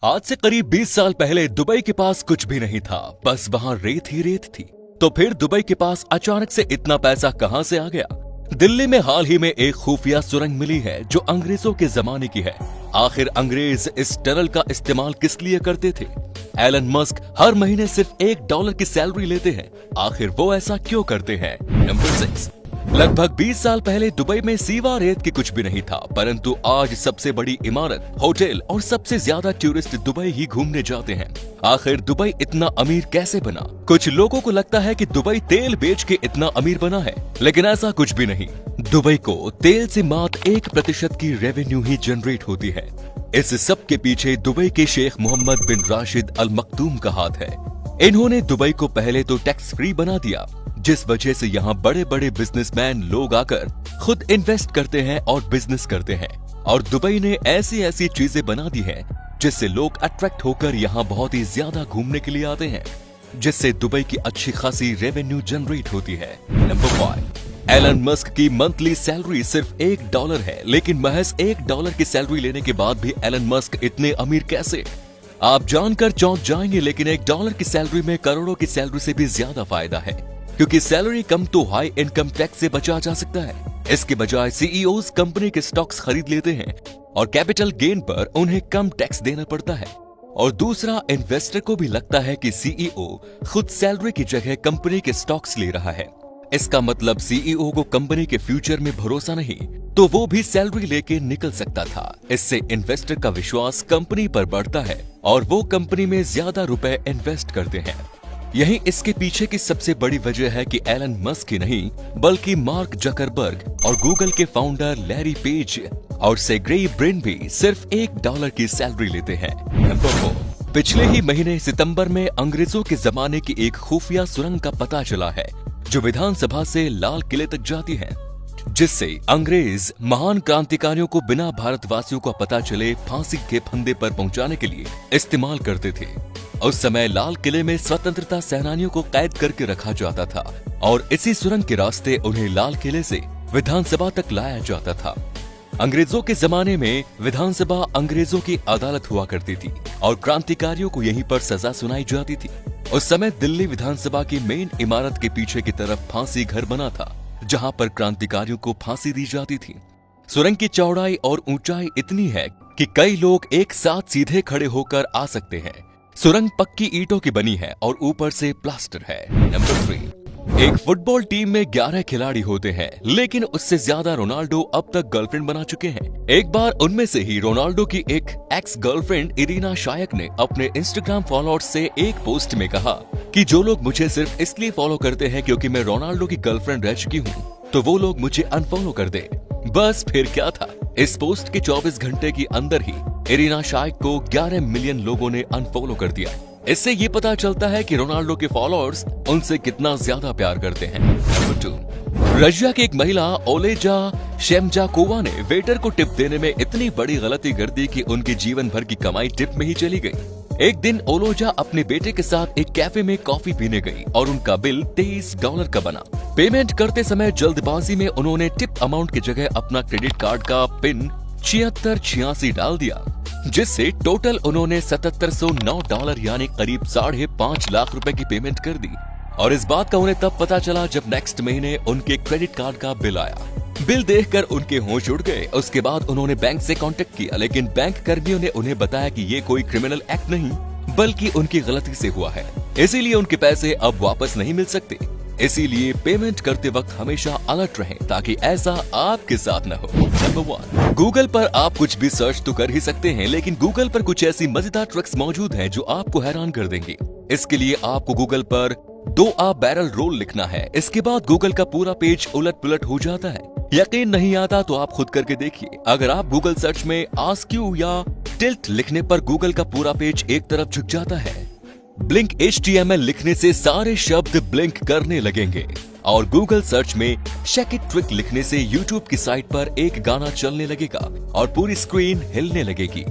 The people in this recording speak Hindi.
आज से करीब 20 साल पहले दुबई के पास कुछ भी नहीं था, बस वहाँ रेत ही रेत थी। तो फिर दुबई के पास अचानक से इतना पैसा कहाँ से आ गया? दिल्ली में हाल ही में एक खुफिया सुरंग मिली है जो अंग्रेजों के जमाने की है। आखिर अंग्रेज इस टनल का इस्तेमाल किस लिए करते थे? एलन मस्क हर महीने सिर्फ $1 की सैलरी लेते हैं, आखिर वो ऐसा क्यों करते हैं? नंबर 6। लगभग 20 साल पहले दुबई में सीवा रेत की कुछ भी नहीं था, परंतु आज सबसे बड़ी इमारत, होटल और सबसे ज्यादा टूरिस्ट दुबई ही घूमने जाते हैं। आखिर दुबई इतना अमीर कैसे बना? कुछ लोगों को लगता है कि दुबई तेल बेच के इतना अमीर बना है, लेकिन ऐसा कुछ भी नहीं। दुबई को तेल से मात्र 1% की रेवेन्यू ही जनरेट होती है। इस सब के पीछे दुबई के शेख मोहम्मद बिन राशिद अल मखदूम का हाथ है। इन्होंने दुबई को पहले तो टैक्स फ्री बना दिया, जिस वजह से यहाँ बड़े बड़े बिजनेसमैन लोग आकर खुद इन्वेस्ट करते हैं और बिजनेस करते हैं। और दुबई ने ऐसी ऐसी चीजें बना दी हैं जिससे लोग अट्रैक्ट होकर यहाँ बहुत ही ज्यादा घूमने के लिए आते हैं, जिससे दुबई की अच्छी खासी रेवेन्यू जनरेट होती है। नंबर 5। एलन मस्क की मंथली सैलरी सिर्फ $1 है, लेकिन महज $1 की सैलरी लेने के बाद भी एलन मस्क इतने अमीर कैसे? आप जानकर चौंक जाएंगे, लेकिन $1 की सैलरी में करोड़ों की सैलरी से भी ज्यादा फायदा है, क्योंकि सैलरी कम तो हाई इनकम टैक्स से बचा जा सकता है। इसके बजाय सीईओज कंपनी के स्टॉक्स खरीद लेते हैं और कैपिटल गेन पर उन्हें कम टैक्स देना पड़ता है। और दूसरा, इन्वेस्टर को भी लगता है कि सीईओ खुद सैलरी की जगह कंपनी के स्टॉक्स ले रहा है। इसका मतलब सीईओ को कंपनी के फ्यूचर में भरोसा नहीं, तो वो भी सैलरी लेके निकल सकता था। इससे इन्वेस्टर का विश्वास कंपनी पर बढ़ता है और वो कंपनी में ज्यादा रुपए इन्वेस्ट करते हैं। यही इसके पीछे की सबसे बड़ी वजह है कि एलन मस्क ही नहीं, बल्कि मार्क जकरबर्ग और गूगल के फाउंडर लैरी पेज और सेर्गेई ब्रिन भी सिर्फ $1 की सैलरी लेते हैं। नंबर 4। पिछले ही महीने सितंबर में अंग्रेजों के जमाने की एक खुफिया सुरंग का पता चला है, जो विधानसभा से लाल किले तक जाती है, जिससे अंग्रेज महान क्रांतिकारियों को बिना भारतवासियों का पता चले फांसी के फंदे पर पहुंचाने के लिए इस्तेमाल करते थे। उस समय लाल किले में स्वतंत्रता सेनानियों को कैद करके रखा जाता था और इसी सुरंग के रास्ते उन्हें लाल किले से विधानसभा तक लाया जाता था। अंग्रेजों के जमाने में विधानसभा अंग्रेजों की अदालत हुआ करती थी और क्रांतिकारियों को यहीं पर सजा सुनाई जाती थी। उस समय दिल्ली विधानसभा की मेन इमारत के पीछे की तरफ फांसी घर बना था, जहां पर क्रांतिकारियों को फांसी दी जाती थी। सुरंग की चौड़ाई और ऊंचाई इतनी है कि कई लोग एक साथ सीधे खड़े होकर आ सकते हैं। सुरंग पक्की ईंटों की बनी है और ऊपर से प्लास्टर है। नंबर 3। एक फुटबॉल टीम में 11 खिलाड़ी होते हैं, लेकिन उससे ज्यादा रोनाल्डो अब तक गर्लफ्रेंड बना चुके हैं। एक बार उनमें से ही रोनाल्डो की एक एक्स गर्लफ्रेंड इरीना शायक ने अपने इंस्टाग्राम फॉलोअर्स से एक पोस्ट में कहा कि जो लोग मुझे सिर्फ इसलिए फॉलो करते हैं क्योंकि मैं रोनाल्डो की गर्लफ्रेंड रह चुकी हूँ, तो वो लोग मुझे अनफॉलो कर दे। बस फिर क्या था, इस पोस्ट के 24 घंटे के अंदर ही इरीना शायक को 11 मिलियन लोगों ने अनफॉलो कर दिया। इससे ये पता चलता है कि रोनाल्डो के फॉलोअर्स उनसे कितना ज्यादा प्यार करते हैं। नंबर 2। रशिया की एक महिला ओलेजा शेमजाकोवा ने वेटर को टिप देने में इतनी बड़ी गलती कर दी कि उनकी जीवन भर की कमाई टिप में ही चली गई। एक दिन ओलोजा अपने बेटे के साथ एक कैफे में कॉफी पीने गई और उनका बिल $23 का बना। पेमेंट करते समय जल्दबाजी में उन्होंने टिप अमाउंट की जगह अपना क्रेडिट कार्ड का पिन 7686 डाल दिया, जिससे टोटल उन्होंने $7709 यानी करीब 5.5 लाख रुपए की पेमेंट कर दी। और इस बात का उन्हें तब पता चला जब नेक्स्ट महीने उनके क्रेडिट कार्ड का बिल आया। बिल देखकर उनके होश उड़ गए। उसके बाद उन्होंने बैंक से कांटेक्ट किया, लेकिन बैंक कर्मियों ने उन्हें बताया कि ये कोई क्रिमिनल एक्ट नहीं, बल्कि उनकी गलती से हुआ है, इसीलिए उनके पैसे अब वापस नहीं मिल सकते। इसीलिए पेमेंट करते वक्त हमेशा अलर्ट रहें, ताकि ऐसा आपके साथ न हो। नंबर 1। गूगल पर आप कुछ भी सर्च तो कर ही सकते हैं, लेकिन गूगल पर कुछ ऐसी मजेदार ट्रिक्स मौजूद हैं जो आपको हैरान कर देंगे। इसके लिए आपको गूगल पर 2A बैरल रोल लिखना है। इसके बाद गूगल का पूरा पेज उलट पुलट हो जाता है। यकीन नहीं आता तो आप खुद करके देखिए। अगर आप गूगल सर्च में आस्क यू या टिल्ट लिखने पर गूगल का पूरा पेज एक तरफ झुक जाता है। ब्लिंक HTML लिखने से सारे शब्द ब्लिंक करने लगेंगे और गूगल सर्च में शेक इट ट्रिक लिखने से YouTube की साइट पर एक गाना चलने लगेगा और पूरी स्क्रीन हिलने लगेगी।